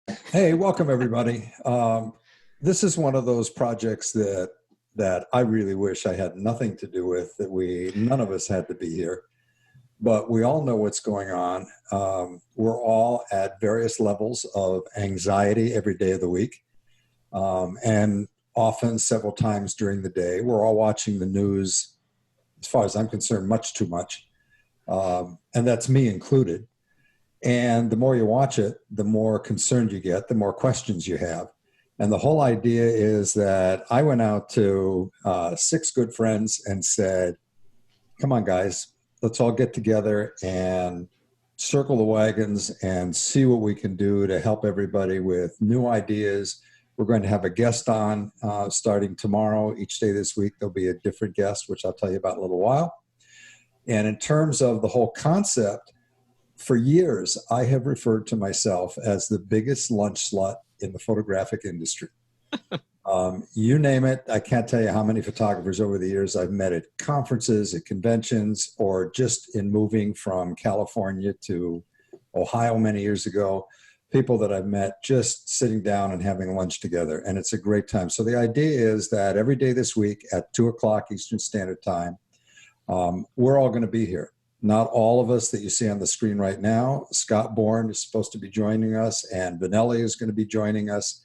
Hey, welcome everybody. This is one of those projects that I really wish I had nothing to do with. None of us had to be here, but we all know what's going on. We're all at various levels of anxiety every day of the week, and often several times during the day. We're all watching the news, as far as I'm concerned, much too much, and that's me included. And the more you watch it, the more concerned you get, the more questions you have. And the whole idea is that I went out to six good friends and said, come on, guys, let's all get together and circle the wagons and see what we can do to help everybody with new ideas. We're going to have a guest on starting tomorrow. Each day this week, there'll be a different guest, which I'll tell you about in a little while. And in terms of the whole concept, for years, I have referred to myself as the biggest lunch slut in the photographic industry. You name it. I can't tell you how many photographers over the years I've met at conferences, at conventions, or just in moving from California to Ohio many years ago. People that I've met just sitting down and having lunch together. And it's a great time. So the idea is that every day this week at 2 o'clock Eastern Standard Time, we're all going to be here. Not all of us that you see on the screen right now. Scott Bourne is supposed to be joining us, and Vanelli is going to be joining us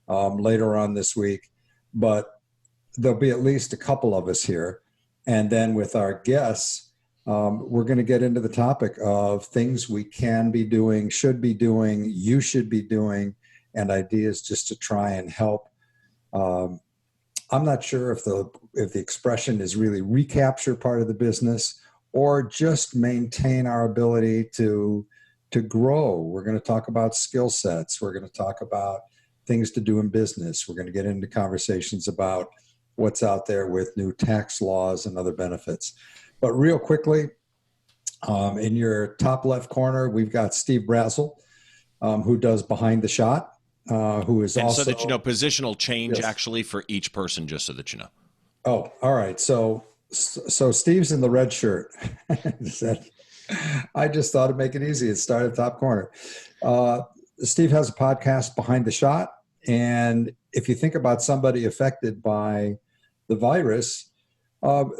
later on this week. But there'll be at least a couple of us here. And then with our guests, we're going to get into the topic of things we can be doing, should be doing, you should be doing, and ideas just to try and help. I'm not sure if the expression is really recapture part of the business or just maintain our ability to grow. We're going to talk about skill sets. We're going to talk about things to do in business. We're going to get into conversations about what's out there with new tax laws and other benefits. But real quickly, in your top left corner, we've got Steve Brazill, who does Behind the Shot, who is also... so that you know, positional change Yes. Actually for each person, just so that you know. Oh, all right. So Steve's in the red shirt. I just thought it'd make it easy and start at the top corner. Steve has a podcast, Behind the Shot. And if you think about somebody affected by the virus,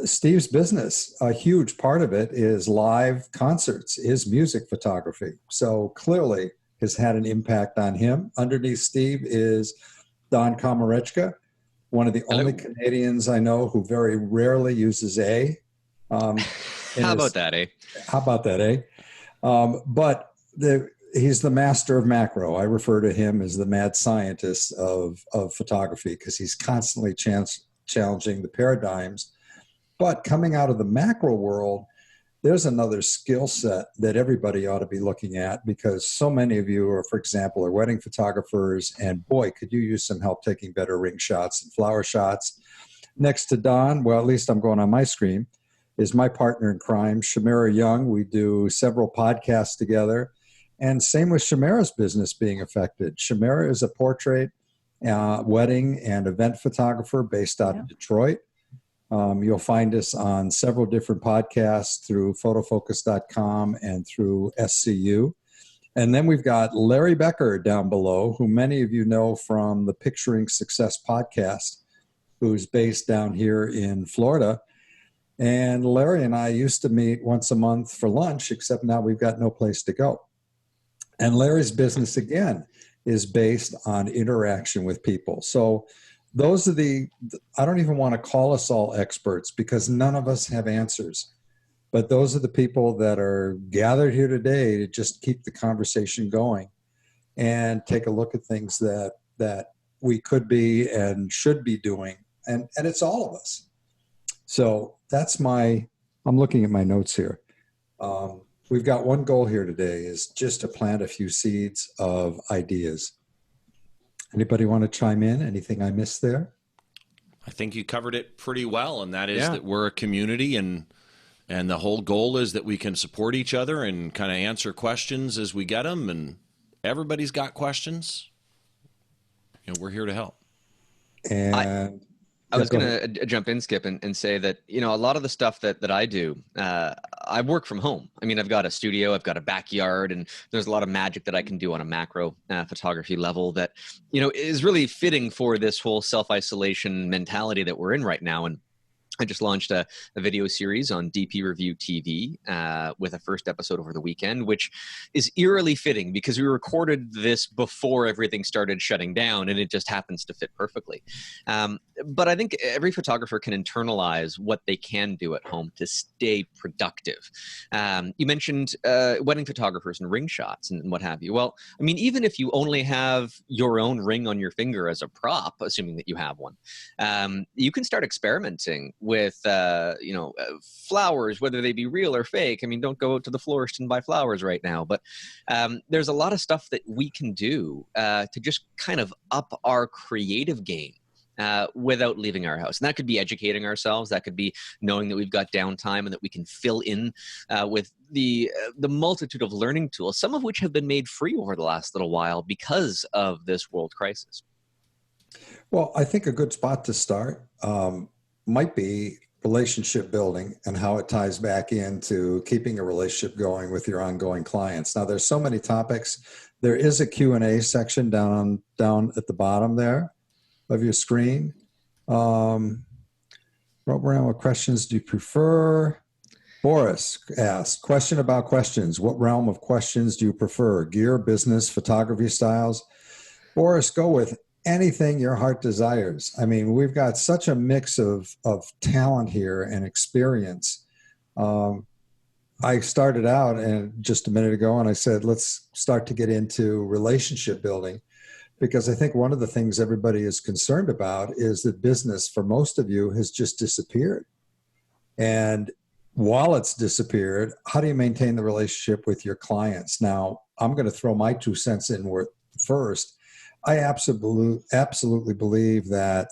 Steve's business, a huge part of it is live concerts, is music photography. So clearly has had an impact on him. Underneath Steve is Don Komarechka, one of the only Canadians I know who very rarely uses A. How about that, eh? How about that, eh? But he's the master of macro. I refer to him as the mad scientist of photography because he's constantly challenging the paradigms. But coming out of the macro world, there's another skill set that everybody ought to be looking at because so many of you are, for example, are wedding photographers, and boy, could you use some help taking better ring shots and flower shots. Next to Don, well, at least I'm going on my screen, is my partner in crime, Chamira Young. We do several podcasts together, and same with Chamira's business being affected. Chamira is a portrait, wedding, and event photographer based out of Detroit. You'll find us on several different podcasts through photofocus.com and through SCU. And then we've got Larry Becker down below, who many of you know from the Picturing Success podcast, who's based down here in Florida. And Larry and I used to meet once a month for lunch, except now we've got no place to go. And Larry's business, again, is based on interaction with people. So those are I don't even want to call us all experts because none of us have answers. But those are the people that are gathered here today to just keep the conversation going and take a look at things that we could be and should be doing. And it's all of us. So I'm looking at my notes here. We've got one goal here today is just to plant a few seeds of ideas. Anybody want to chime in? Anything I missed there? I think you covered it pretty well, and that is that we're a community, and the whole goal is that we can support each other and kind of answer questions as we get them, and everybody's got questions. We're here to help. And I was going to jump in, Skip, and say that, a lot of the stuff that I do, I work from home. I mean, I've got a studio, I've got a backyard, and there's a lot of magic that I can do on a macro photography level that, is really fitting for this whole self-isolation mentality that we're in right now. And I just launched a video series on DP Review TV with a first episode over the weekend, which is eerily fitting because we recorded this before everything started shutting down, and it just happens to fit perfectly. But I think every photographer can internalize what they can do at home to stay productive. You mentioned wedding photographers and ring shots and what have you. Well, I mean, even if you only have your own ring on your finger as a prop, assuming that you have one, you can start experimenting with flowers, whether they be real or fake. I mean, don't go out to the florist and buy flowers right now, but there's a lot of stuff that we can do to just kind of up our creative game without leaving our house. And that could be educating ourselves. That could be knowing that we've got downtime and that we can fill in with the multitude of learning tools, some of which have been made free over the last little while because of this world crisis. Well, I think a good spot to start might be relationship building and how it ties back into keeping a relationship going with your ongoing clients. Now, there's so many topics. There is a Q&A section down at the bottom there of your screen. What realm of questions do you prefer? Boris asked, question about questions. What realm of questions do you prefer? Gear, business, photography styles? Boris, go with anything your heart desires. I mean, we've got such a mix of talent here and experience. I started out just a minute ago and I said, let's start to get into relationship building, because I think one of the things everybody is concerned about is that business for most of you has just disappeared. And while it's disappeared, how do you maintain the relationship with your clients? Now, I'm going to throw my 2 cents in first. I absolutely believe that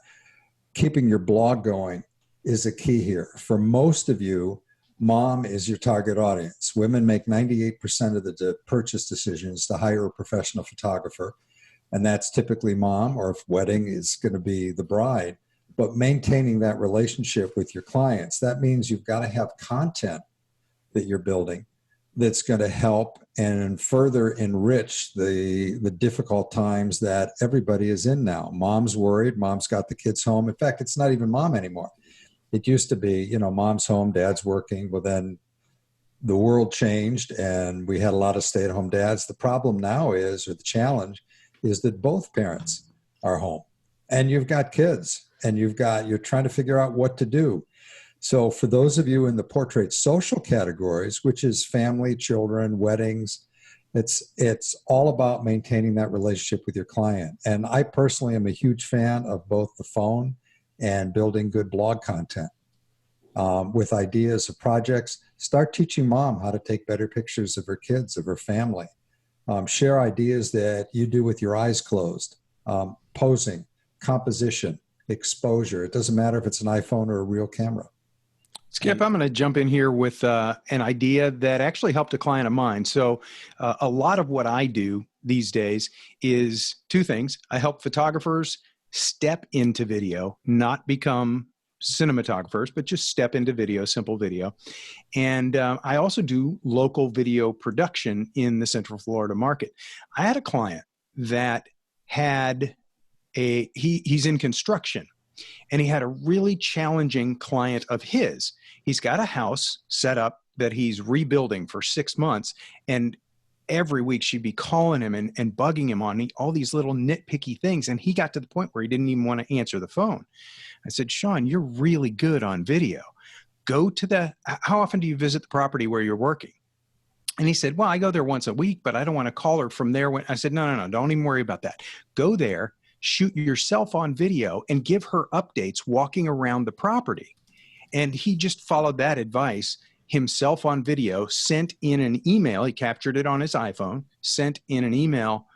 keeping your blog going is a key here. For most of you, mom is your target audience. Women make 98% of the purchase decisions to hire a professional photographer, and that's typically mom, or if wedding is going to be the bride. But maintaining that relationship with your clients, that means you've got to have content that you're building that's going to help and further enrich the difficult times that everybody is in now. Mom's worried. Mom's got the kids home. In fact, it's not even mom anymore. It used to be, mom's home, dad's working. Well, then the world changed and we had a lot of stay-at-home dads. The problem now is, or the challenge, is that both parents are home and you've got kids and you're trying to figure out what to do. So for those of you in the portrait social categories, which is family, children, weddings, it's all about maintaining that relationship with your client. And I personally am a huge fan of both the phone and building good blog content. With ideas of projects, start teaching mom how to take better pictures of her kids, of her family. Share ideas that you do with your eyes closed, posing, composition, exposure. It doesn't matter if it's an iPhone or a real camera. Skip, I'm going to jump in here with an idea that actually helped a client of mine. So a lot of what I do these days is 2 things. I help photographers step into video, not become cinematographers, but just step into video, simple video. And I also do local video production in the Central Florida market. I had a client that had he's in construction. And he had a really challenging client of his. He's got a house set up that he's rebuilding for 6 months. And every week she'd be calling him and bugging him on all these little nitpicky things. And he got to the point where he didn't even want to answer the phone. I said, Sean, you're really good on video. How often do you visit the property where you're working? And he said, well, I go there once a week, but I don't want to call her from there. I said, no, don't even worry about that. Go there. Shoot yourself on video and give her updates walking around the property. And he just followed that advice himself on video, sent in an email. He captured it on his iPhone, sent in an email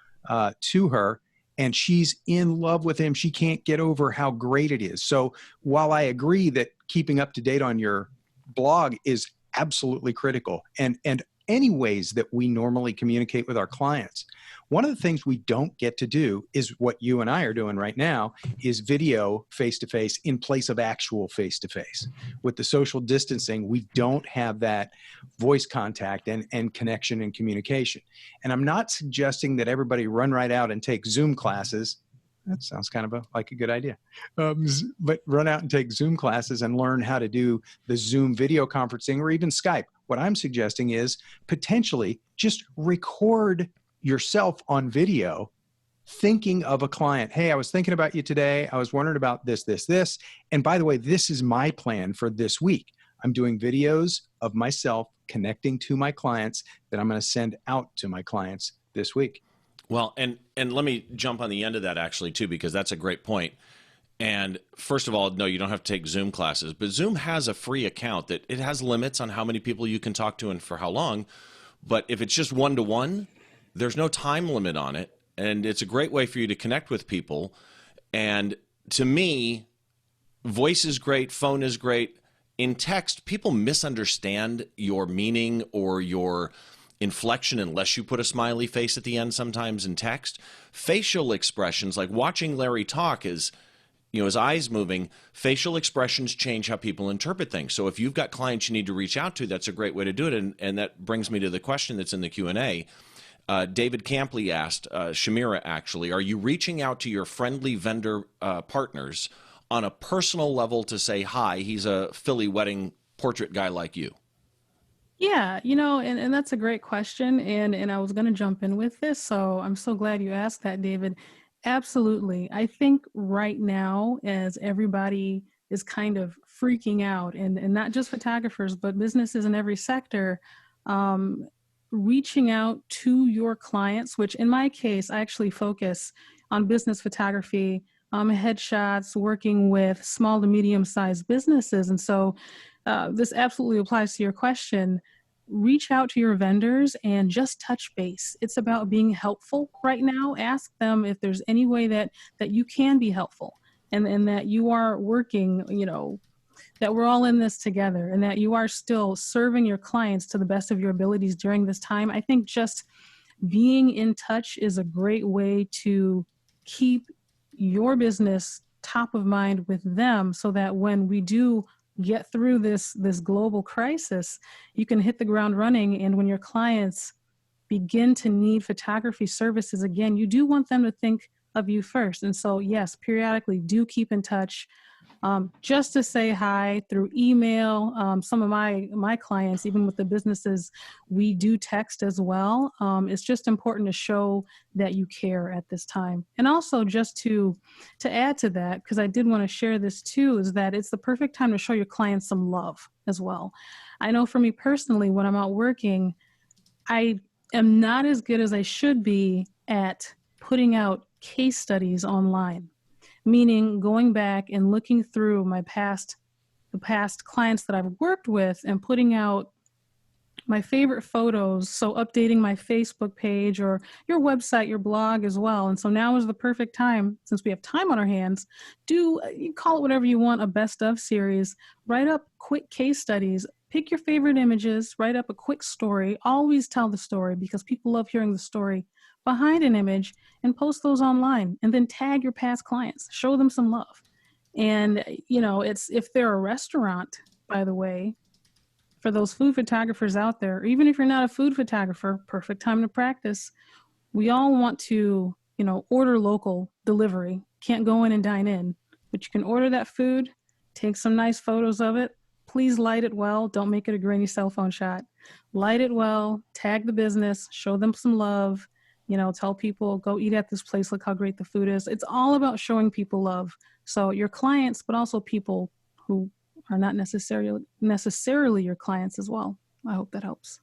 to her, and she's in love with him. She can't get over how great it is. So while I agree that keeping up to date on your blog is absolutely critical, and any ways that we normally communicate with our clients. One of the things we don't get to do is what you and I are doing right now, is video face-to-face in place of actual face-to-face. With the social distancing, we don't have that voice contact and connection and communication. And I'm not suggesting that everybody run right out and take Zoom classes. That sounds kind of like a good idea. But run out and take Zoom classes and learn how to do the Zoom video conferencing or even Skype. What I'm suggesting is potentially just record yourself on video thinking of a client. Hey, I was thinking about you today. I was wondering about this, this, this. And by the way, this is my plan for this week. I'm doing videos of myself connecting to my clients that I'm going to send out to my clients this week. Well, and let me jump on the end of that actually too, because that's a great point. And first of all, no, you don't have to take Zoom classes, but Zoom has a free account that it has limits on how many people you can talk to and for how long. But if it's just one-to-one, there's no time limit on it. And it's a great way for you to connect with people. And to me, voice is great, phone is great. In text, people misunderstand your meaning or your inflection unless you put a smiley face at the end sometimes in text. Facial expressions, like watching Larry talk, is, you know, his eyes moving, facial expressions change how people interpret things. So if you've got clients you need to reach out to, that's a great way to do it. And that brings me to the question that's in the Q&A. David Campley asked, Chamira actually, are you reaching out to your friendly vendor partners on a personal level to say hi? He's a Philly wedding portrait guy like you. Yeah, you know, and that's a great question. And I was going to jump in with this. So I'm so glad you asked that, David. Absolutely. I think right now, as everybody is kind of freaking out, and not just photographers, but businesses in every sector, reaching out to your clients, which in my case, I actually focus on business photography, headshots, working with small to medium-sized businesses. And so this absolutely applies to your question. Reach out to your vendors and just touch base. It's about being helpful right now. Ask them if there's any way that you can be helpful, and that you are working, you know, that we're all in this together, and that you are still serving your clients to the best of your abilities during this time. I think just being in touch is a great way to keep your business top of mind with them, so that when we do get through this global crisis, you can hit the ground running. And when your clients begin to need photography services again, you do want them to think of you first. And so, yes, periodically do keep in touch. Just to say hi through email. Some of my clients, even with the businesses, we do text as well. It's just important to show that you care at this time. And also just to add to that, because I did want to share this too, is that it's the perfect time to show your clients some love as well. I know for me personally, when I'm out working, I am not as good as I should be at putting out case studies online. Meaning going back and looking through the past clients that I've worked with and putting out my favorite photos. So updating my Facebook page or your website, your blog as well. And so now is the perfect time, since we have time on our hands, you call it whatever you want, a best of series. Write up quick case studies. Pick your favorite images, write up a quick story. Always tell the story, because people love hearing the story behind an image, and post those online, and then tag your past clients, show them some love. And, you know, if they're a restaurant, by the way, for those food photographers out there, or even if you're not a food photographer, perfect time to practice. We all want to, you know, order local delivery. Can't go in and dine in, but you can order that food, take some nice photos of it. Please light it well. Don't make it a grainy cell phone shot. Light it well, tag the business, show them some love. You know, tell people, go eat at this place, look how great the food is. It's all about showing people love. So your clients, but also people who are not necessarily your clients as well. I hope that helps.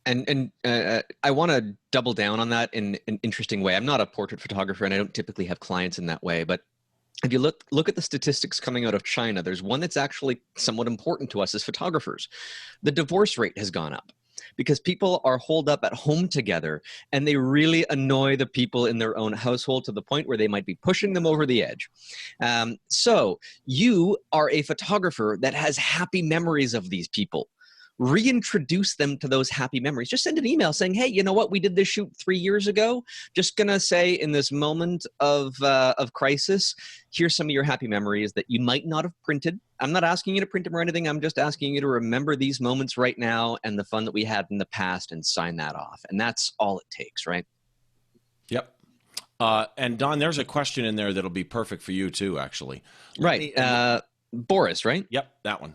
And I want to double down on that in an interesting way. I'm not a portrait photographer, and I don't typically have clients in that way. But if you look at the statistics coming out of China, there's one that's actually somewhat important to us as photographers. The divorce rate has gone up, because people are holed up at home together, and they really annoy the people in their own household to the point where they might be pushing them over the edge. So you are a photographer that has happy memories of these people. reintroduce them to those happy memories. Just send an email saying, hey, you know what? We did this shoot 3 years ago. Just going to say in this moment of crisis, here's some of your happy memories that you might not have printed. I'm not asking you to print them or anything. I'm just asking you to remember these moments right now and the fun that we had in the past and sign that off. And that's all it takes, right? Yep. And Don, there's a question in there that'll be perfect for you too, actually. Right. Boris, right? Yep, that one.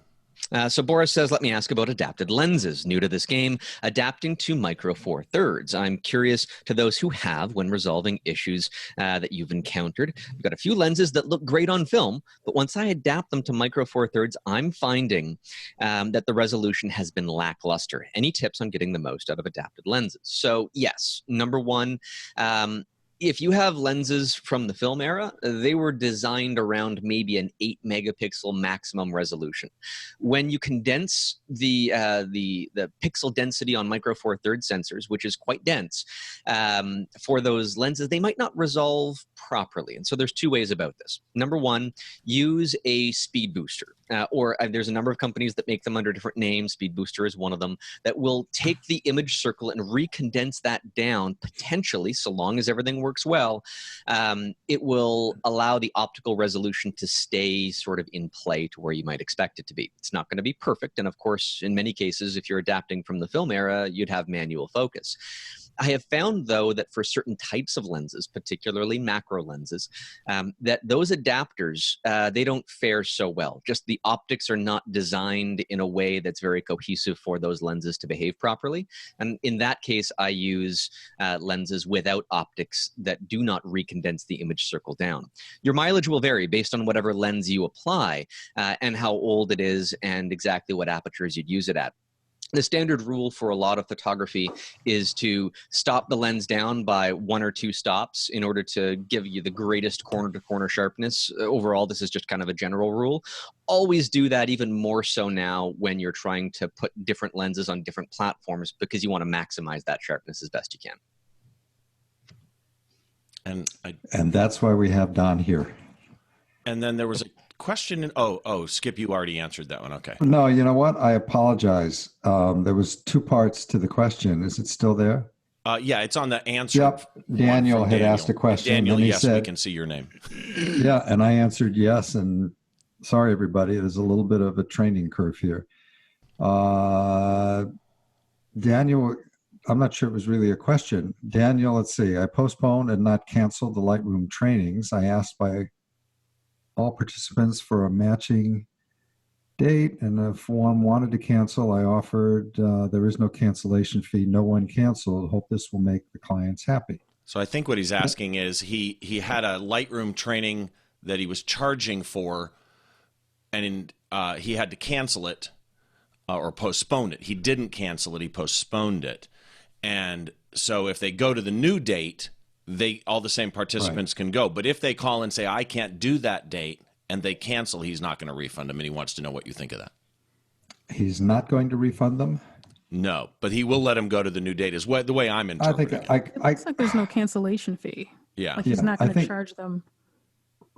So Boris says, let me ask about adapted lenses. New to this game, adapting to Micro Four Thirds. I'm curious to those who have when resolving issues that you've encountered. I've got a few lenses that look great on film, but once I adapt them to Micro Four Thirds, I'm finding that the resolution has been lackluster. Any tips on getting the most out of adapted lenses? So yes, number one, if you have lenses from the film era, they were designed around maybe an 8 megapixel maximum resolution. When you condense the pixel density on Micro Four Thirds sensors, which is quite dense, for those lenses, they might not resolve properly. And so there's two ways about this. Number one, use a speed booster. Or there's a number of companies that make them under different names. Speed Booster is one of them, that will take the image circle and recondense that down, potentially, so long as everything works well. It will allow the optical resolution to stay sort of in play to where you might expect it to be. It's not going to be perfect. And of course, in many cases, if you're adapting from the film era, you'd have manual focus. I have found, though, that for certain types of lenses, particularly macro lenses, that those adapters, they don't fare so well. Just the optics are not designed in a way that's very cohesive for those lenses to behave properly. And in that case, I use lenses without optics that do not recondense the image circle down. Your mileage will vary based on whatever lens you apply and how old it is and exactly what apertures you'd use it at. The standard rule for a lot of photography is to stop the lens down by 1 or 2 stops in order to give you the greatest corner-to-corner sharpness. Overall, this is just kind of a general rule. Always do that, even more so now when you're trying to put different lenses on different platforms, because you want to maximize that sharpness as best you can. And that's why we have Don here. And then there was a question. Skip, you already answered that one. Okay. No, you know what? I apologize. There was 2 parts to the question. Is it still there? Yeah, it's on the answer. Yep. Daniel had asked a question. Daniel, and he yes, said, we can see your name. Yeah, and I answered yes. And sorry, everybody, there's a little bit of a training curve here. Daniel, I'm not sure it was really a question. Daniel, let's see. I postponed and not canceled the Lightroom trainings. I asked by all participants for a matching date, and if one wanted to cancel, I offered there is no cancellation fee. No one canceled. Hope this will make the clients happy. So I think what he's asking is he had a Lightroom training that he was charging for, and he had to cancel it or postpone it. He didn't cancel it. He postponed it. And so if they go to the new date, all the same participants can go. But if they call and say, I can't do that date, and they cancel, he's not going to refund them, and he wants to know what you think of that. He's not going to refund them? No, but he will let them go to the new date, is the way I'm interpreting it. It looks like there's no cancellation fee. Yeah. Like he's not going to charge them.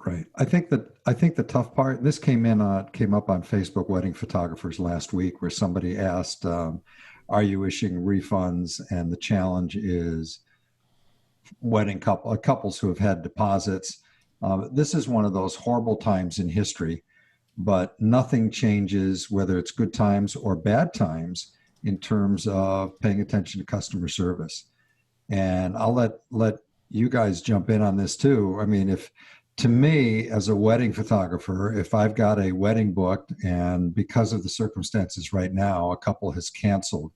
Right. I think the tough part, this came up on Facebook Wedding Photographers last week, where somebody asked, are you issuing refunds? And the challenge is couples who have had deposits. This is one of those horrible times in history, but nothing changes, whether it's good times or bad times, in terms of paying attention to customer service. And I'll let you guys jump in on this too. I mean, to me, as a wedding photographer, if I've got a wedding booked and because of the circumstances right now, a couple has canceled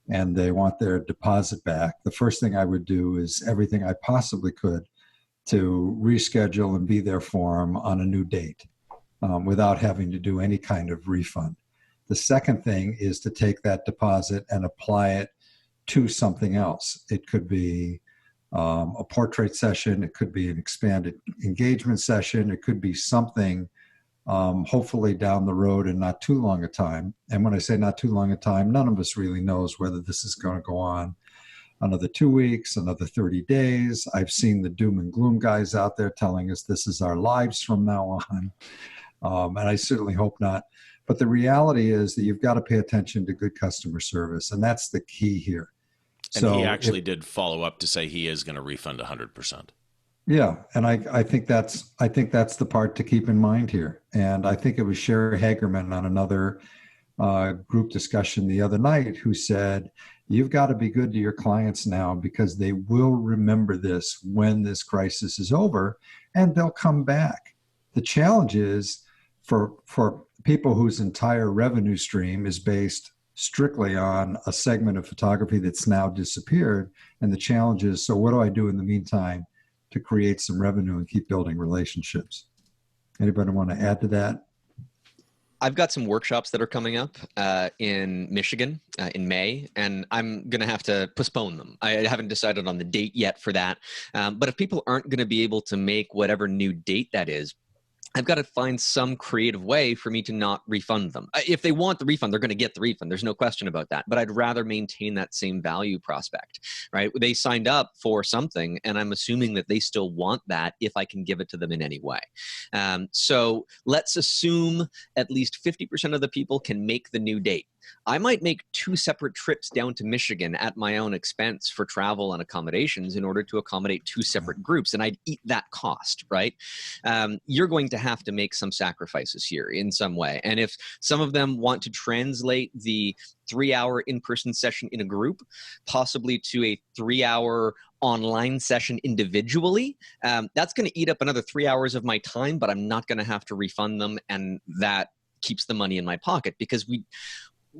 and they want their deposit back, the first thing I would do is everything I possibly could to reschedule and be there for them on a new date without having to do any kind of refund. The second thing is to take that deposit and apply it to something else. It could be a portrait session. It could be an expanded engagement session. It could be something hopefully down the road and not too long a time. And when I say not too long a time, none of us really knows whether this is going to go on another 2 weeks, another 30 days. I've seen the doom and gloom guys out there telling us this is our lives from now on. And I certainly hope not. But the reality is that you've got to pay attention to good customer service, and that's the key here. And he actually did follow up to say he is going to refund 100%. Yeah, and I think that's the part to keep in mind here. And I think it was Sherry Hagerman on another group discussion the other night who said, you've got to be good to your clients now because they will remember this when this crisis is over, and they'll come back. The challenge is for people whose entire revenue stream is based strictly on a segment of photography that's now disappeared. And the challenge is, so what do I do in the meantime to create some revenue and keep building relationships? Anybody want to add to that? I've got some workshops that are coming up in Michigan in May, and I'm going to have to postpone them. I haven't decided on the date yet for that. But if people aren't going to be able to make whatever new date that is, I've got to find some creative way for me to not refund them. If they want the refund, they're going to get the refund. There's no question about that. But I'd rather maintain that same value prospect, right? They signed up for something, and I'm assuming that they still want that if I can give it to them in any way. So let's assume at least 50% of the people can make the new date. I might make 2 separate trips down to Michigan at my own expense for travel and accommodations in order to accommodate 2 separate groups, and I'd eat that cost, right? You're going to have to make some sacrifices here in some way. And if some of them want to translate the 3-hour in-person session in a group, possibly to a 3-hour online session individually, that's going to eat up another 3 hours of my time, but I'm not going to have to refund them, and that keeps the money in my pocket, because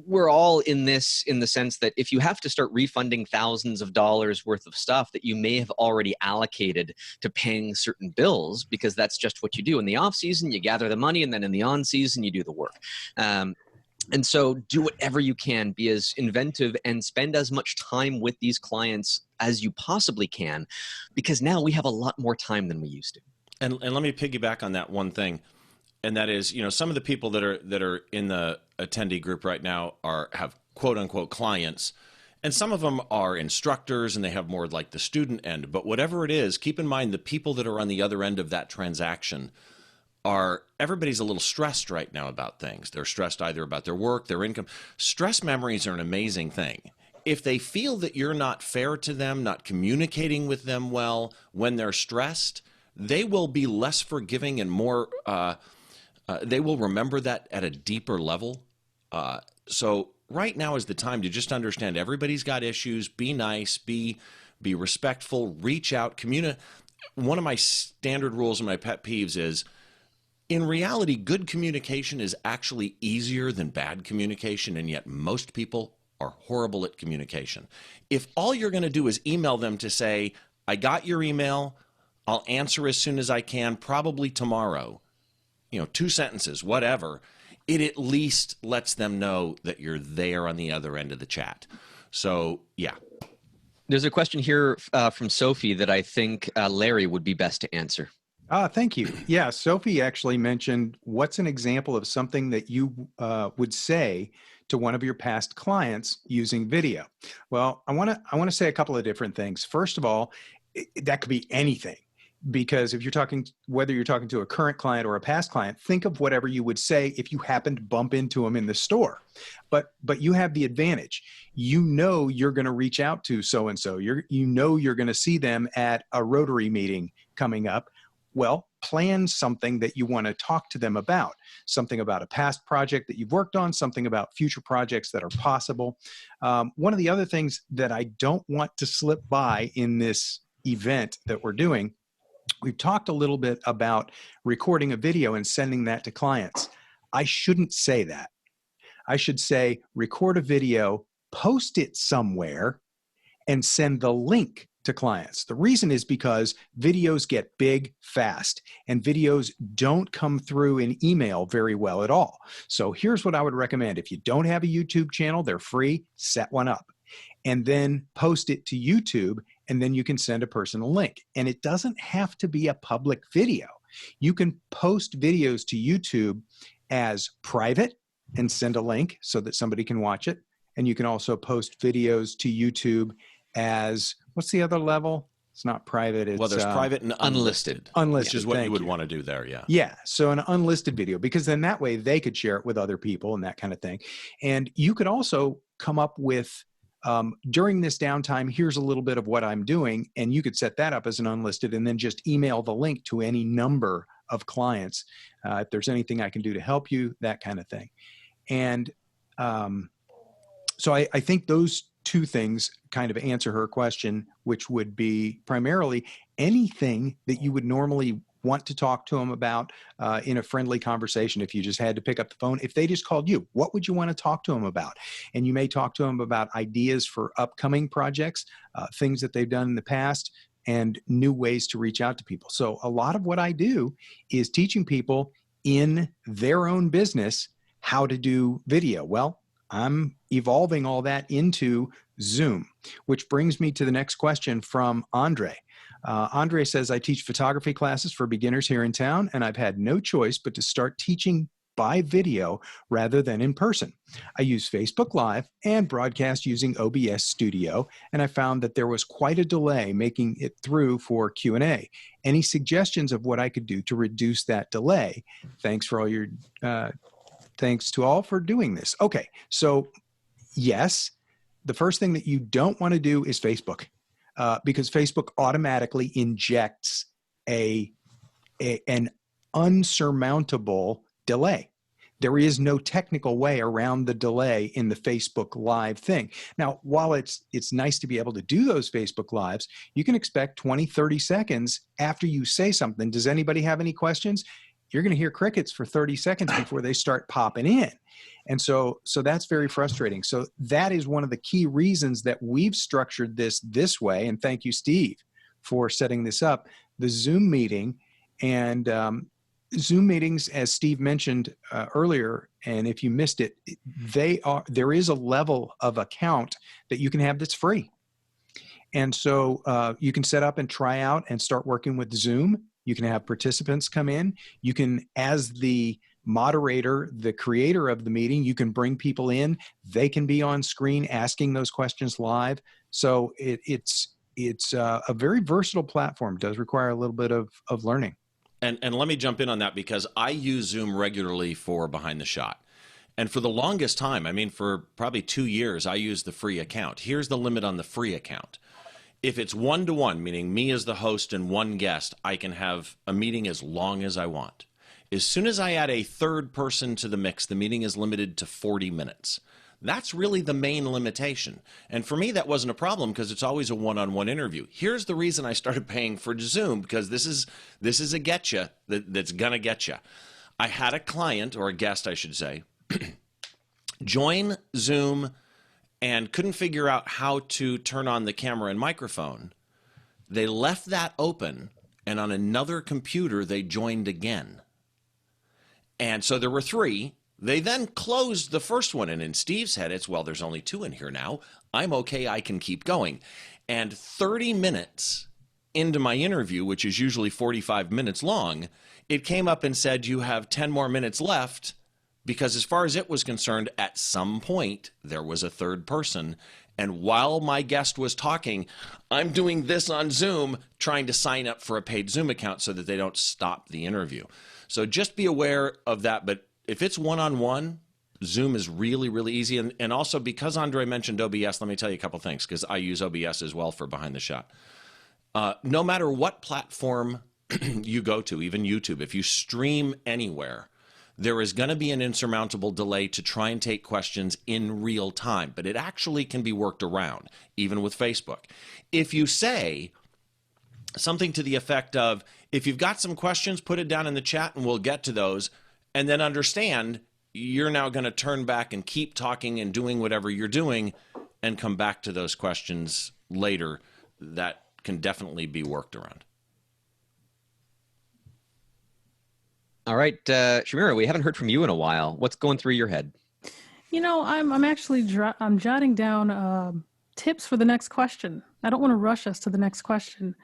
we're all in this in the sense that if you have to start refunding thousands of dollars worth of stuff that you may have already allocated to paying certain bills, because that's just what you do. In the off season, you gather the money, and then in the on season, you do the work. And so do whatever you can, be as inventive, and spend as much time with these clients as you possibly can, because now we have a lot more time than we used to. And let me piggyback on that one thing. And that is, some of the people that are in the attendee group right now have quote unquote clients, and some of them are instructors, and they have more like the student end. But whatever it is, keep in mind the people that are on the other end of that transaction everybody's a little stressed right now about things. They're stressed either about their work, their income. Stress memories are an amazing thing. If they feel that you're not fair to them, not communicating with them well when they're stressed, they will be less forgiving and more they will remember that at a deeper level. So right now is the time to just understand everybody's got issues. Be nice, be respectful, reach out, communicate. One of my standard rules and my pet peeves is, in reality, good communication is actually easier than bad communication, and yet most people are horrible at communication. If all you're going to do is email them to say, I got your email, I'll answer as soon as I can, probably tomorrow, 2 sentences, whatever, it at least lets them know that you're there on the other end of the chat. So, yeah. There's a question here from Sophie that I think Larry would be best to answer. Thank you. Yeah, Sophie actually mentioned, what's an example of something that you would say to one of your past clients using video? Well, I want to say a couple of different things. First of all, that could be anything. Because if whether you're talking to a current client or a past client, think of whatever you would say if you happen to bump into them in the store. But you have the advantage. You're going to reach out to so-and-so. You're going to see them at a Rotary meeting coming up. Well, plan something that you want to talk to them about. Something about a past project that you've worked on, something about future projects that are possible. One of the other things that I don't want to slip by in this event that we're doing, we've talked a little bit about recording a video and sending that to clients. I shouldn't say that. I should say, record a video, post it somewhere, and send the link to clients. The reason is because videos get big fast, and videos don't come through in email very well at all. So here's what I would recommend. If you don't have a YouTube channel, they're free, set one up, and then post it to YouTube, and then you can send a person a link. And it doesn't have to be a public video. You can post videos to YouTube as private and send a link so that somebody can watch it. And you can also post videos to YouTube as, what's the other level? It's not private. It's, well, there's private and unlisted. Unlisted, which is what you would you. want to do there, yeah. Yeah, so an unlisted video, because then that way they could share it with other people and that kind of thing. And you could also come up with, during this downtime, here's a little bit of what I'm doing, and you could set that up as an unlisted and then just email the link to any number of clients. If there's anything I can do to help you, that kind of thing. And so I think those two things kind of answer her question, which would be primarily anything that you would normally want to talk to them about in a friendly conversation. If you just had to pick up the phone, if they just called you, what would you want to talk to them about? And you may talk to them about ideas for upcoming projects, things that they've done in the past, and new ways to reach out to people. So a lot of what I do is teaching people in their own business how to do video. Well, I'm evolving all that into Zoom, which brings me to the next question from Andre. Andre says, I teach photography classes for beginners here in town, and I've had no choice but to start teaching by video rather than in person. I use Facebook Live and broadcast using OBS Studio, and I found that there was quite a delay making it through for Q&A. Any suggestions of what I could do to reduce that delay? Thanks for all your thanks to all for doing this. Okay, so yes, the first thing that you don't want to do is Facebook, because Facebook automatically injects an unsurmountable delay. There is no technical way around the delay in the Facebook Live thing. Now, while it's nice to be able to do those Facebook Lives, you can expect 20, 30 seconds after you say something. Does anybody have any questions? You're going to hear crickets for 30 seconds before they start popping in. And so that's very frustrating. So that is one of the key reasons that we've structured this way. And thank you, Steve, for setting this up. The Zoom meeting and Zoom meetings, as Steve mentioned earlier, and if you missed it, there is a level of account that you can have that's free. And so you can set up and try out and start working with Zoom. You can have participants come in. You can, as the moderator, the creator of the meeting, you can bring people in. They can be on screen asking those questions live. So it's a very versatile platform. It does require a little bit of learning. And let me jump in on that, because I use Zoom regularly for Behind the Shot. And for the longest time, I mean, for probably 2 years, I used the free account. Here's the limit on the free account. If it's one-to-one, meaning me as the host and one guest, I can have a meeting as long as I want. As soon as I add a third person to the mix, the meeting is limited to 40 minutes. That's really the main limitation. And for me, that wasn't a problem, because it's always a one-on-one interview. Here's the reason I started paying for Zoom, because this is a getcha that's going to get you. I had a client, or a guest, I should say, join Zoom and couldn't figure out how to turn on the camera and microphone. They left that open, and on another computer, they joined again. And so there were 3. They then closed the first one, and in Steve's head, it's, well, there's only 2 in here now. I'm okay, I can keep going. And 30 minutes into my interview, which is usually 45 minutes long, it came up and said, you have 10 more minutes left, because as far as it was concerned, at some point, there was a third person. And while my guest was talking, I'm doing this on Zoom, trying to sign up for a paid Zoom account so that they don't stop the interview. So just be aware of that. But if it's one-on-one, Zoom is really, really easy. And also, because Andre mentioned OBS, let me tell you a couple things, because I use OBS as well for Behind the Shot. No matter what platform you go to, even YouTube, if you stream anywhere, there is going to be an insurmountable delay to try and take questions in real time, but it actually can be worked around, even with Facebook. If you say something to the effect of, if you've got some questions, put it down in the chat and we'll get to those, and then understand you're now going to turn back and keep talking and doing whatever you're doing and come back to those questions later, that can definitely be worked around. All right, Chamira, we haven't heard from you in a while. What's going through your head? You know, I'm actually I'm jotting down tips for the next question. I don't want to rush us to the next question,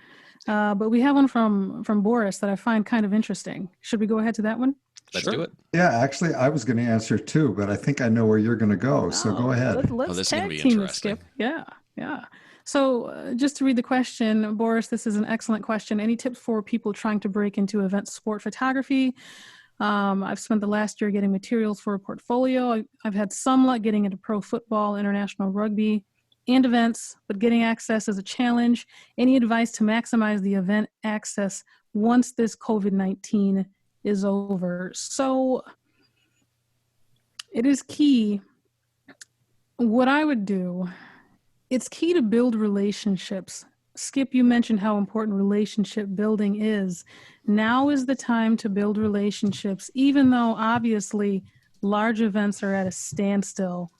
but we have one from Boris that I find kind of interesting. Should we go ahead to that one? Let's do it. Yeah, actually, I was going to answer too, but I think I know where you're going to go. So go ahead. Let's this is gonna tag be team it, interesting. Skip. Yeah. So just to read the question, Boris, this is an excellent question. Any tips for people trying to break into event sport photography? I've spent the last year getting materials for a portfolio. I've had some luck getting into pro football, international rugby, and events, but getting access is a challenge. Any advice to maximize the event access once this COVID-19 is over? So it is key. What I would do, it's key to build relationships. Skip, you mentioned how important relationship building is. Now is the time to build relationships, even though obviously large events are at a standstill.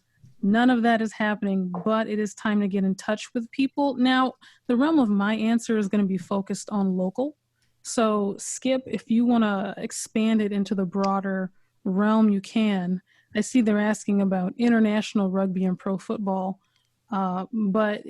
None of that is happening, but it is time to get in touch with people. Now, the realm of my answer is going to be focused on local. So, Skip, if you want to expand it into the broader realm, you can. I see they're asking about international rugby and pro football. But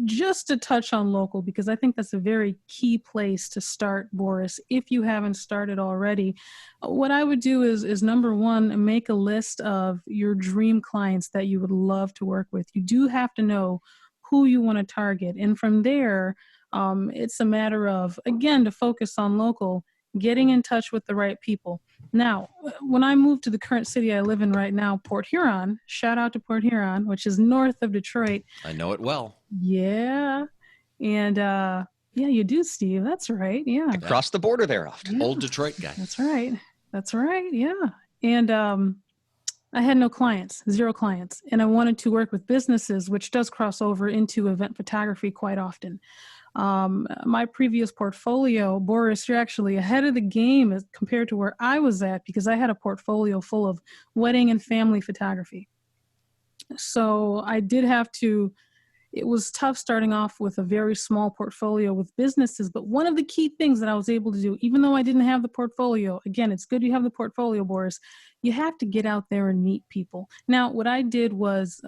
just to touch on local, because I think that's a very key place to start, Boris, if you haven't started already. What I would do is number one, make a list of your dream clients that you would love to work with. You do have to know who you want to target. And from there, it's a matter of, again, to focus on local, getting in touch with the right people. Now, when I moved to the current city I live in right now, Port Huron, shout out to Port Huron, which is north of Detroit. I know it well. Yeah. And yeah, you do, Steve. That's right. Yeah. Across the border there often. Yeah. Old Detroit guy. That's right. That's right. Yeah. And I had no clients, 0 clients. And I wanted to work with businesses, which does cross over into event photography quite often. My previous portfolio, Boris, you're actually ahead of the game as compared to where I was at, because I had a portfolio full of wedding and family photography. So I did have to, it was tough starting off with a very small portfolio with businesses. But one of the key things that I was able to do, even though I didn't have the portfolio, again, it's good you have the portfolio, Boris, you have to get out there and meet people. Now, what I did was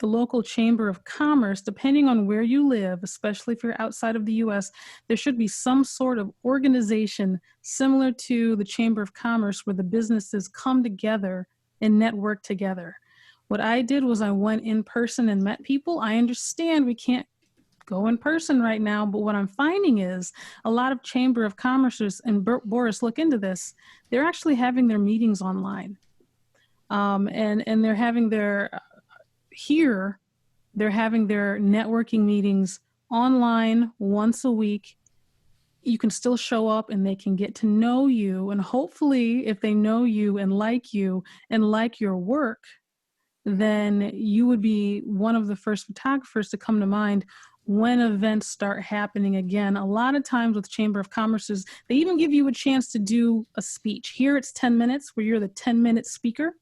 the local Chamber of Commerce, depending on where you live, especially if you're outside of the US, there should be some sort of organization similar to the Chamber of Commerce where the businesses come together and network together. What I did was I went in person and met people. I understand we can't go in person right now, but what I'm finding is a lot of Chamber of Commerce's, and Boris, look into this, they're actually having their meetings online. And they're having their here, they're having their networking meetings online once a week. You can still show up and they can get to know you. And hopefully, if they know you and like your work, then you would be one of the first photographers to come to mind when events start happening again. A lot of times with Chamber of Commerce's, they even give you a chance to do a speech. Here it's 10 minutes where you're the 10-minute speaker.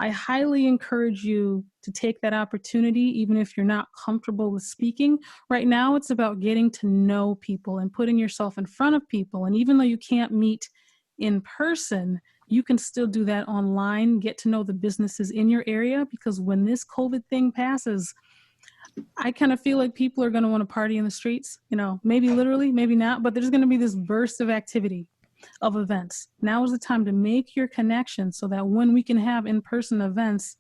I highly encourage you to take that opportunity, even if you're not comfortable with speaking. Right now, it's about getting to know people and putting yourself in front of people. And even though you can't meet in person, you can still do that online, get to know the businesses in your area, because when this COVID thing passes, I kind of feel like people are going to want to party in the streets, maybe literally, maybe not, but there's going to be this burst of activity of events. Now is the time to make your connection so that when we can have in-person events,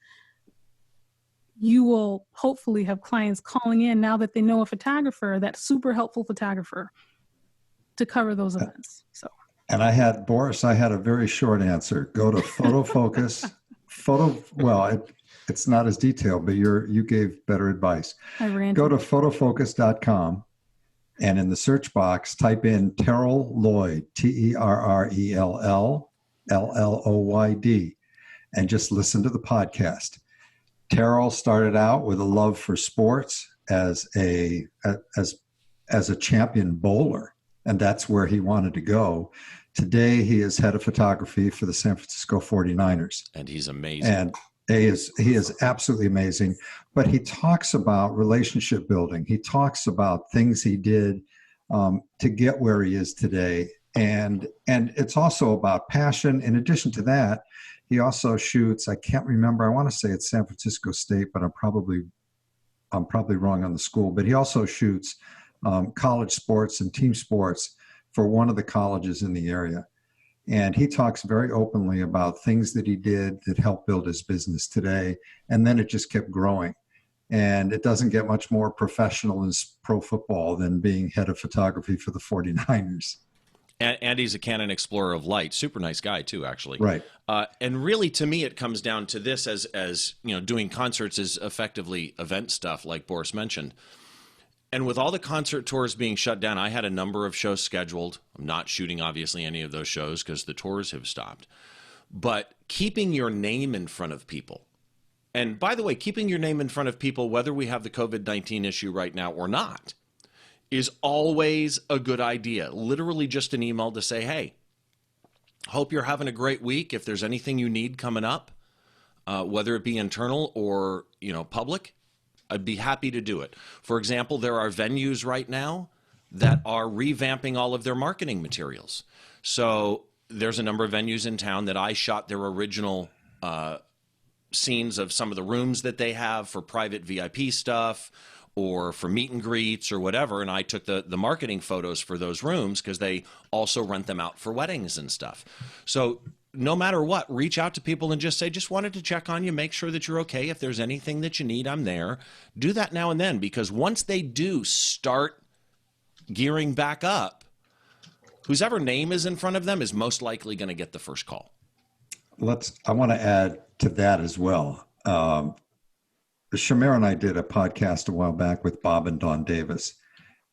you will hopefully have clients calling in now that they know a photographer, that super helpful photographer, to cover those events. So. And Boris, I had a very short answer. Go to Photo Focus. It's not as detailed, but you gave better advice. Go to photofocus.com. And in the search box, type in Terrell Loy, Terrell Lloyd, and just listen to the podcast. Terrell started out with a love for sports as a champion bowler, and that's where he wanted to go. Today, he is head of photography for the San Francisco 49ers. And he's amazing. And he is absolutely amazing. But he talks about relationship building. He talks about things he did to get where he is today. And it's also about passion. In addition to that, he also shoots, I can't remember, I want to say it's San Francisco State, but I'm probably wrong on the school. But he also shoots college sports and team sports for one of the colleges in the area. And he talks very openly about things that he did that helped build his business today. And then it just kept growing. And it doesn't get much more professional in pro football than being head of photography for the 49ers. And he's a Canon Explorer of Light. Super nice guy too, actually. Right. And really, to me, it comes down to this: as you know, doing concerts is effectively event stuff, like Boris mentioned. And with all the concert tours being shut down, I had a number of shows scheduled. I'm not shooting, obviously, any of those shows because the tours have stopped. But keeping your name in front of people. And by the way, keeping your name in front of people, whether we have the COVID-19 issue right now or not, is always a good idea. Literally just an email to say, hey, hope you're having a great week. If there's anything you need coming up, whether it be internal or, public, I'd be happy to do it. For example, there are venues right now that are revamping all of their marketing materials. So there's a number of venues in town that I shot their original scenes of some of the rooms that they have for private VIP stuff or for meet and greets or whatever. And I took the marketing photos for those rooms because they also rent them out for weddings and stuff. So no matter what, reach out to people and just say, just wanted to check on you, make sure that you're okay. If there's anything that you need, I'm there. Do that now and then, because once they do start gearing back up, whose ever name is in front of them is most likely going to get the first call. I want to add to that as well. Chamira and I did a podcast a while back with Bob and Dawn Davis.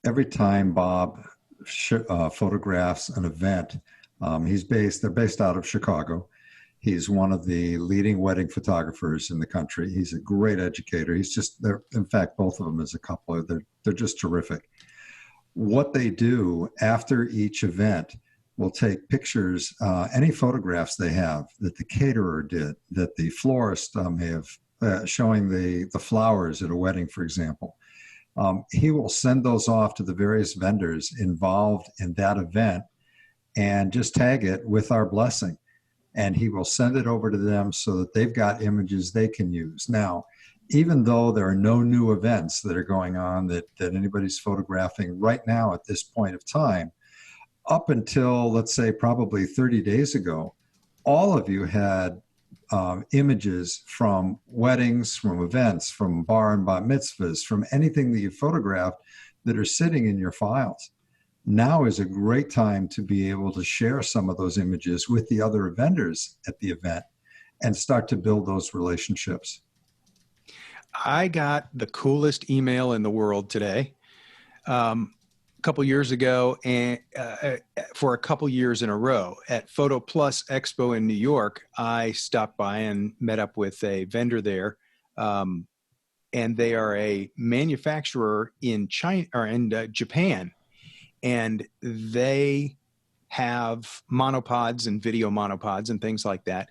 Every time Bob photographs an event, they're based out of Chicago. He's one of the leading wedding photographers in the country. He's a great educator. In fact, both of them as a couple, they're just terrific. What they do after each event, will take pictures, any photographs they have that the caterer did, that the florist may have, showing the flowers at a wedding, for example. He will send those off to the various vendors involved in that event and just tag it with our blessing. And he will send it over to them so that they've got images they can use. Now, even though there are no new events that are going on that anybody's photographing right now at this point of time, up until, let's say, probably 30 days ago, all of you had images from weddings, from events, from bar and bat mitzvahs, from anything that you photographed that are sitting in your files. Now is a great time to be able to share some of those images with the other vendors at the event and start to build those relationships. I got the coolest email in the world today. A couple years ago, and for a couple years in a row at Photo Plus Expo in New York, I stopped by and met up with a vendor there, and they are a manufacturer in China or in Japan, and they have monopods and video monopods and things like that.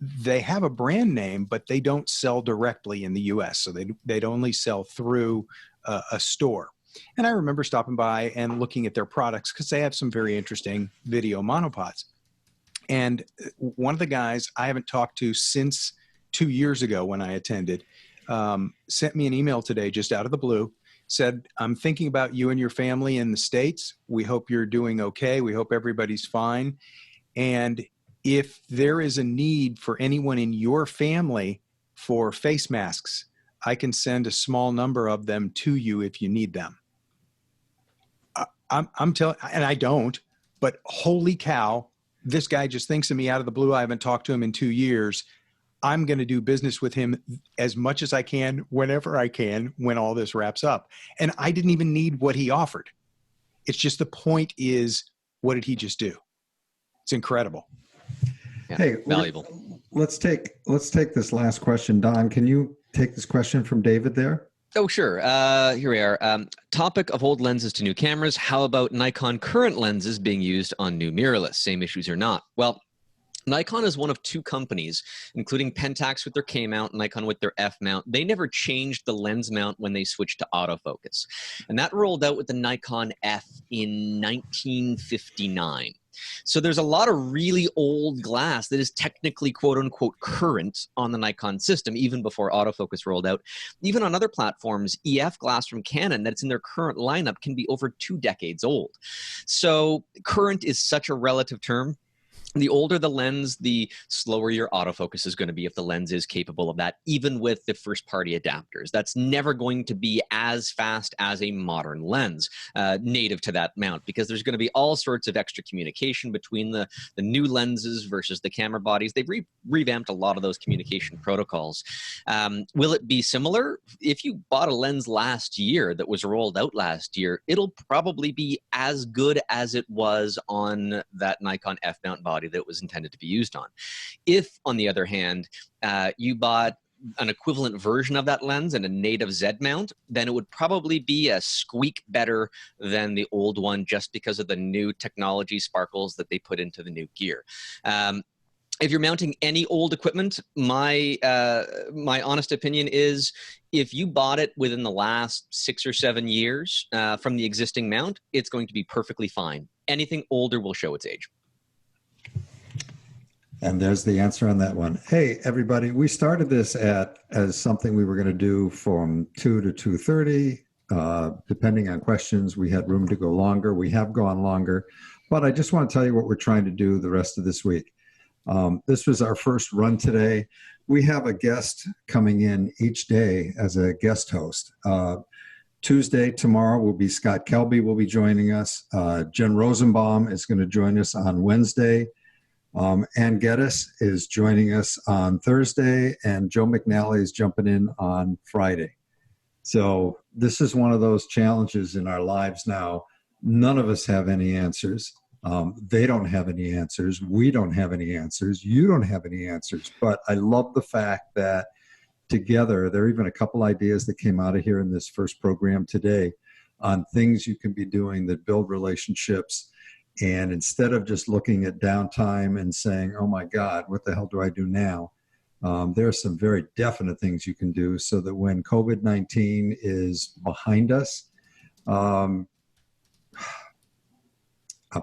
They have a brand name, but they don't sell directly in the U.S., so they'd only sell through a store. And I remember stopping by and looking at their products because they have some very interesting video monopods. And one of the guys I haven't talked to since 2 years ago when I attended sent me an email today just out of the blue, said, I'm thinking about you and your family in the States. We hope you're doing okay. We hope everybody's fine. And if there is a need for anyone in your family for face masks, I can send a small number of them to you if you need them. I'm telling, and I don't, but holy cow, this guy just thinks of me out of the blue. I haven't talked to him in 2 years. I'm going to do business with him as much as I can, whenever I can, when all this wraps up. And I didn't even need what he offered. It's just the point is, what did he just do? It's incredible. Yeah, hey, valuable. Let's take this last question. Don, can you take this question from David there? Oh, sure. Here we are. Topic of old lenses to new cameras. How about Nikon current lenses being used on new mirrorless? Same issues or not? Well, Nikon is one of two companies, including Pentax with their K mount, Nikon with their F mount. They never changed the lens mount when they switched to autofocus. And that rolled out with the Nikon F in 1959. So there's a lot of really old glass that is technically quote unquote current on the Nikon system, even before autofocus rolled out. Even on other platforms, EF glass from Canon that's in their current lineup can be over 2 decades old. So current is such a relative term. The older the lens, the slower your autofocus is going to be if the lens is capable of that, even with the first-party adapters. That's never going to be as fast as a modern lens native to that mount, because there's going to be all sorts of extra communication between the new lenses versus the camera bodies. They've revamped a lot of those communication protocols. Will it be similar? If you bought a lens last year that was rolled out last year, it'll probably be as good as it was on that Nikon F mount body that it was intended to be used on. If, on the other hand, you bought an equivalent version of that lens and a native Z mount, then it would probably be a squeak better than the old one, just because of the new technology sparkles that they put into the new gear. If you're mounting any old equipment, my honest opinion is, if you bought it within the last 6 or 7 years from the existing mount, it's going to be perfectly fine. Anything older will show its age. And there's the answer on that one. Hey, everybody, we started this as something we were going to do from 2 to 2:30. Depending on questions, we had room to go longer. We have gone longer. But I just want to tell you what we're trying to do the rest of this week. This was our first run today. We have a guest coming in each day as a guest host. Tuesday, tomorrow, will be Scott Kelby will be joining us. Jen Rosenbaum is going to join us on Wednesday. Ann Geddes is joining us on Thursday, and Joe McNally is jumping in on Friday. So this is one of those challenges in our lives now. None of us have any answers. They don't have any answers. We don't have any answers. You don't have any answers. But I love the fact that together, there are even a couple ideas that came out of here in this first program today on things you can be doing that build relationships. And instead of just looking at downtime and saying, oh my God, what the hell do I do now? There are some very definite things you can do so that when COVID-19 is behind us, I'm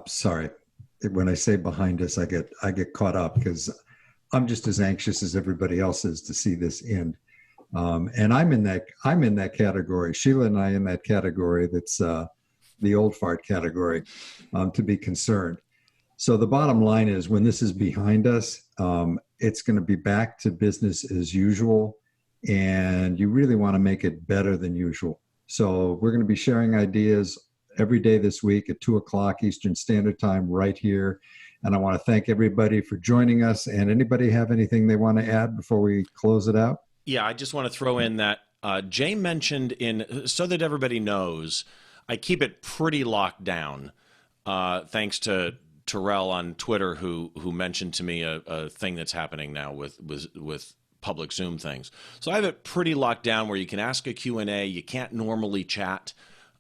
sorry, when I say behind us, I get caught up because I'm just as anxious as everybody else is to see this end. And I'm in that category. Sheila and I in that category that's the old fart category, to be concerned. So the bottom line is, when this is behind us, it's going to be back to business as usual, and you really want to make it better than usual. So we're going to be sharing ideas every day this week at 2:00 Eastern Standard Time right here. And I want to thank everybody for joining us. And anybody have anything they want to add before we close it out? Yeah, I just want to throw in that Jay mentioned, so that everybody knows, I keep it pretty locked down, thanks to Terrell on Twitter, who mentioned to me a thing that's happening now with public Zoom things. So I have it pretty locked down where you can ask a Q&A. You can't normally chat.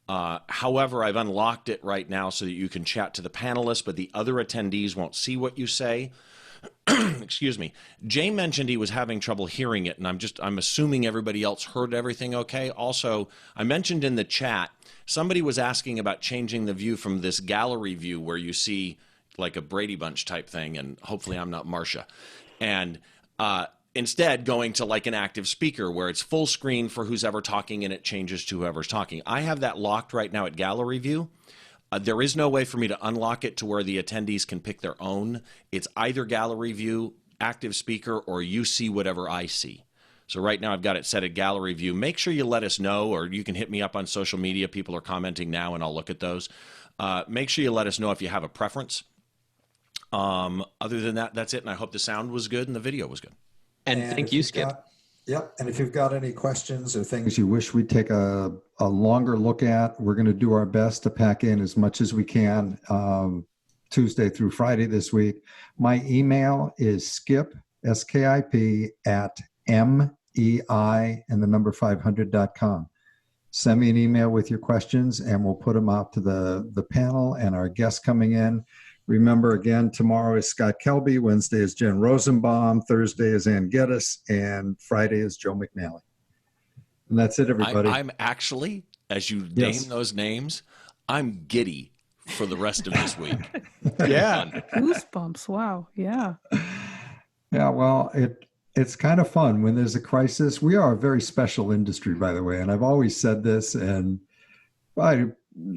However, I've unlocked it right now so that you can chat to the panelists, but the other attendees won't see what you say. Excuse me. Jay mentioned he was having trouble hearing it, and I'm assuming everybody else heard everything okay. Also, I mentioned in the chat, somebody was asking about changing the view from this gallery view where you see like a Brady Bunch type thing, and hopefully I'm not Marcia, and instead going to like an active speaker where it's full screen for who's ever talking and it changes to whoever's talking. I have that locked right now at gallery view. There is no way for me to unlock it to where the attendees can pick their own. It's either gallery view, active speaker, or you see whatever I see. So right now I've got it set at gallery view. Make sure you let us know, or you can hit me up on social media. People are commenting now and I'll look at those. Make sure you let us know if you have a preference. Other than that, that's it. And I hope the sound was good and the video was good. And thank you, Skip. Yep. And if you've got any questions or things you wish we'd take a longer look at, we're going to do our best to pack in as much as we can Tuesday through Friday this week. My email is skip, S-K-I-P, at MEI and the number 500.com. Send me an email with your questions and we'll put them out to the panel and our guests coming in. Remember, again, tomorrow is Scott Kelby, Wednesday is Jen Rosenbaum, Thursday is Ann Geddes, and Friday is Joe McNally. And that's it, everybody. I'm actually, as you name those names, I'm giddy for the rest of this week. Yeah. Goosebumps. Wow. Yeah. Yeah, well, it's kind of fun when there's a crisis. We are a very special industry, by the way, and I've always said this, and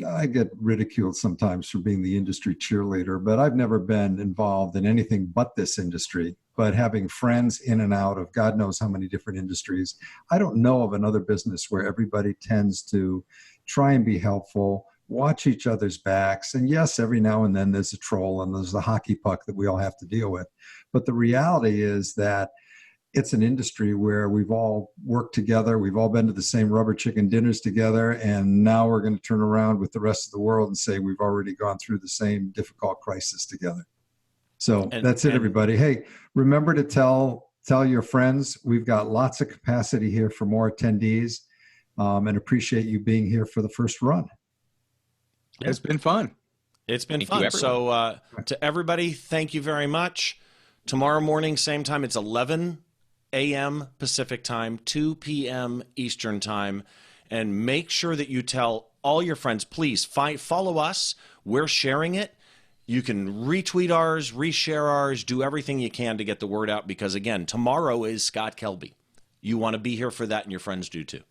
I get ridiculed sometimes for being the industry cheerleader, but I've never been involved in anything but this industry. But having friends in and out of God knows how many different industries, I don't know of another business where everybody tends to try and be helpful, watch each other's backs. And yes, every now and then there's a troll and there's the hockey puck that we all have to deal with. But the reality is that it's an industry where we've all worked together. We've all been to the same rubber chicken dinners together. And now we're going to turn around with the rest of the world and say we've already gone through the same difficult crisis together. So that's it, everybody. Hey, remember to tell your friends. We've got lots of capacity here for more attendees, and appreciate you being here for the first run. It's been fun. It's been fun. So to everybody, thank you very much. Tomorrow morning, same time, it's 11 a.m. Pacific time, 2 p.m. Eastern time. And make sure that you tell all your friends, please follow us. We're sharing it. You can retweet ours, reshare ours, do everything you can to get the word out because, again, tomorrow is Scott Kelby. You want to be here for that, and your friends do too.